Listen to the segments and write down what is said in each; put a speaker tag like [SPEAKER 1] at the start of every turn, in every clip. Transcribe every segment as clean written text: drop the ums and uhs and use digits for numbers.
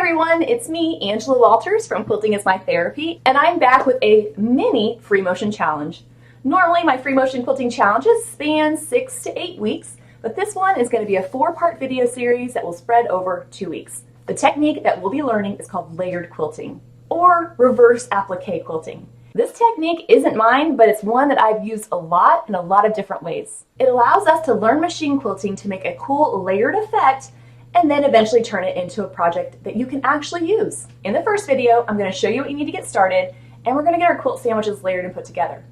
[SPEAKER 1] everyone, it's me, Angela Walters from Quilting is My Therapy, and I'm back with a mini free motion challenge. Normally my free motion quilting challenges span 6 to 8 weeks, but this one is going to be a 4-part video series that will spread over 2 weeks. The technique that we'll be learning is called layered quilting, or reverse applique quilting. This technique isn't mine, but it's one that I've used a lot in a lot of different ways. It allows us to learn machine quilting to make a cool layered effect and then eventually turn it into a project that you can actually use. In the first video, I'm going to show you what you need to get started, and we're going to get our quilt sandwiches layered and put together.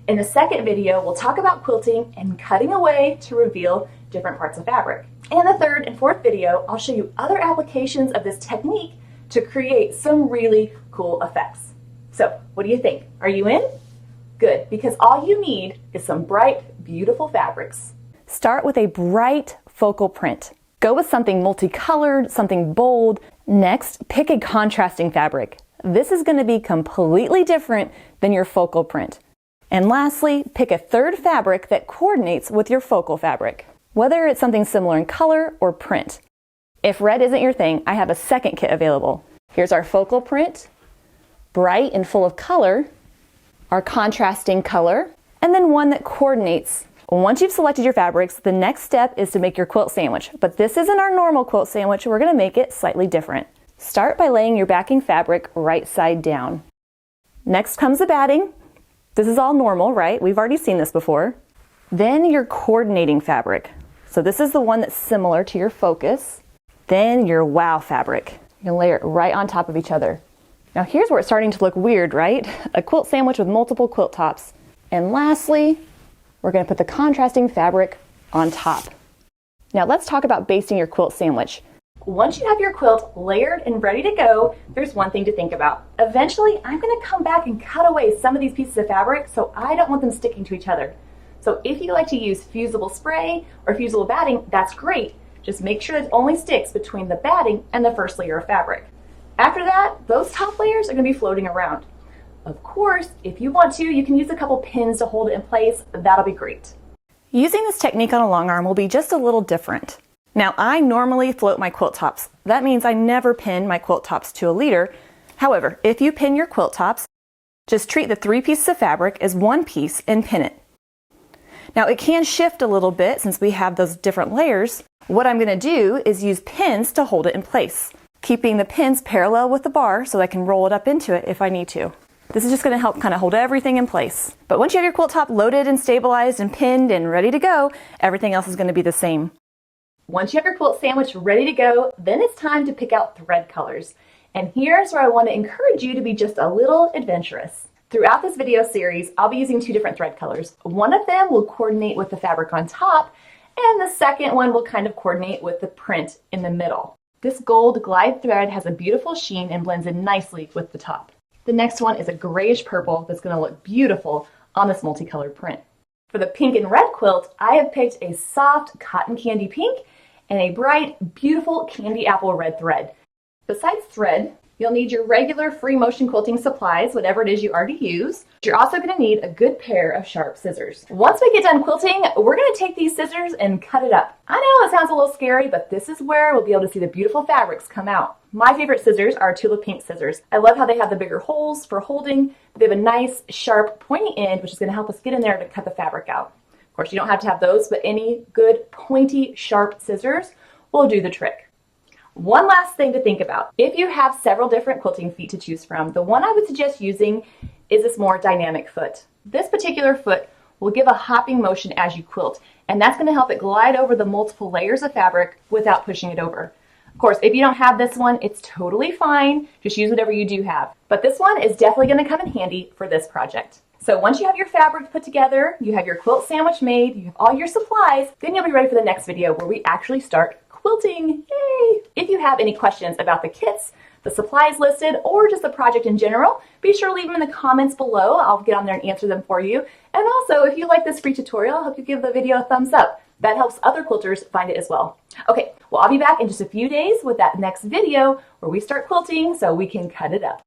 [SPEAKER 1] In the second video, we'll talk about quilting and cutting away to reveal different parts of fabric. In the third and fourth video, I'll show you other applications of this technique to create some really cool effects. So, what do you think? Are you in? Good, because all you need is some bright, beautiful fabrics.
[SPEAKER 2] Start with a bright focal print. Go with something multicolored, something bold. Next, pick a contrasting fabric. This is going to be completely different than your focal print. And lastly, pick a third fabric that coordinates with your focal fabric, whether it's something similar in color or print. If red isn't your thing, I have a second kit available. Here's our focal print, bright and full of color, our contrasting color, and then one that coordinates. Once you've selected your fabrics, the next step is to make your quilt sandwich, but this isn't our normal quilt sandwich. We're going to make it slightly different. Start by laying your backing fabric right side down. Next comes the batting. This is all normal, right? We've already seen this before. Then your coordinating fabric. So this is the one that's similar to your focus. Then your wow fabric. You're going to layer it right on top of each other. Now here's where it's starting to look weird, right? A quilt sandwich with multiple quilt tops. And lastly, we're going to put the contrasting fabric on top. Now let's talk about basting your quilt sandwich.
[SPEAKER 1] Once you have your quilt layered and ready to go, there's one thing to think about. Eventually, I'm going to come back and cut away some of these pieces of fabric, so I don't want them sticking to each other. So if you like to use fusible spray or fusible batting, that's great. Just make sure it only sticks between the batting and the first layer of fabric. After that, those top layers are going to be floating around. Of course, if you want to, you can use a couple pins to hold it in place. That'll be great.
[SPEAKER 2] Using this technique on a long arm will be just a little different. Now, I normally float my quilt tops. That means I never pin my quilt tops to a leader. However, if you pin your quilt tops, just treat the 3 pieces of fabric as one piece and pin it. Now, it can shift a little bit since we have those different layers. What I'm going to do is use pins to hold it in place, keeping the pins parallel with the bar so I can roll it up into it if I need to. This is just going to help kind of hold everything in place. But once you have your quilt top loaded and stabilized and pinned and ready to go, everything else is going to be the same.
[SPEAKER 1] Once you have your quilt sandwich ready to go, then it's time to pick out thread colors. And here's where I want to encourage you to be just a little adventurous. Throughout this video series, I'll be using 2 different thread colors. One of them will coordinate with the fabric on top, and the second one will kind of coordinate with the print in the middle. This gold glide thread has a beautiful sheen and blends in nicely with the top. The next one is a grayish purple that's going to look beautiful on this multicolored print. For the pink and red quilt, I have picked a soft cotton candy pink and a bright, beautiful candy apple red thread. Besides thread, you'll need your regular free motion quilting supplies, whatever it is you already use. You're also going to need a good pair of sharp scissors. Once we get done quilting, we're going to take these scissors and cut it up. I know it sounds a little scary, but this is where we'll be able to see the beautiful fabrics come out. My favorite scissors are tulip pink scissors. I love how they have the bigger holes for holding, but they have a nice, sharp, pointy end, which is going to help us get in there to cut the fabric out. Of course, you don't have to have those, but any good, pointy, sharp scissors will do the trick. One last thing to think about. If you have several different quilting feet to choose from, the one I would suggest using is this more dynamic foot. This particular foot will give a hopping motion as you quilt, and that's going to help it glide over the multiple layers of fabric without pushing it over. Of course, if you don't have this one, it's totally fine. Just use whatever you do have. But this one is definitely going to come in handy for this project. So once you have your fabric put together, you have your quilt sandwich made, you have all your supplies, then you'll be ready for the next video where we actually start quilting. Yay! If you have any questions about the kits, the supplies listed, or just the project in general, be sure to leave them in the comments below. I'll get on there and answer them for you. And also, if you like this free tutorial, I hope you give the video a thumbs up. That helps other quilters find it as well. Okay, well, I'll be back in just a few days with that next video where we start quilting so we can cut it up.